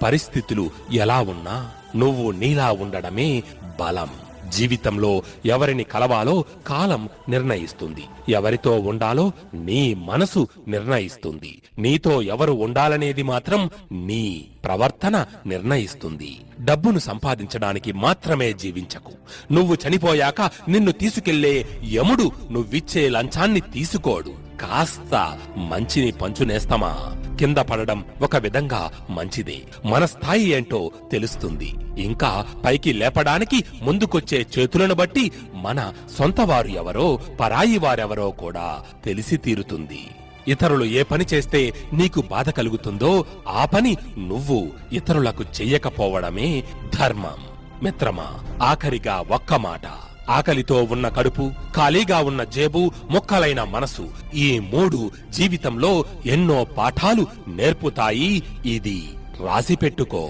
పరిస్థితులు ఎలా ఉన్నా నువ్వు నీలా ఉండడమే బలం. జీవితంలో ఎవరిని కలవాలో కాలం నిర్ణయిస్తుంది, ఎవరితో ఉండాలో నీ మనసు నిర్ణయిస్తుంది. నీతో ఎవరు ఉండాలనేది మాత్రం నీ ప్రవర్తన నిర్ణయిస్తుంది. డబ్బును సంపాదించడానికి మాత్రమే జీవించకు. నువ్వు చనిపోయాక నిన్ను తీసుకెళ్లే యముడు నువ్విచ్చే లంచాన్ని తీసుకోడు. కాస్త మంచిని పంచునేస్తమా, కింద పడడం ఒక విధంగా మంచిదే. మన స్థాయి ఏంటో తెలుస్తుంది. ఇంకా పైకి లేపడానికి ముందుకొచ్చే చేతులను బట్టి మన సొంతవారు ఎవరో పరాయి వారెవరో కూడా తెలిసి తీరుతుంది. ఇతరులు ఏ పని చేస్తే నీకు బాధ కలుగుతుందో ఆ పని నువ్వు ఇతరులకు చెయ్యకపోవడమే ధర్మం. మిత్రమా, ఆఖరిగా ఒక్క మాట. ఆకలితో ఉన్న కడుపు, ఖాళీగా ఉన్న జేబు, మొక్కలైన మనసు, ఈ మూడు జీవితంలో ఎన్నో పాఠాలు నేర్పుతాయి. ఇది రాసిపెట్టుకో.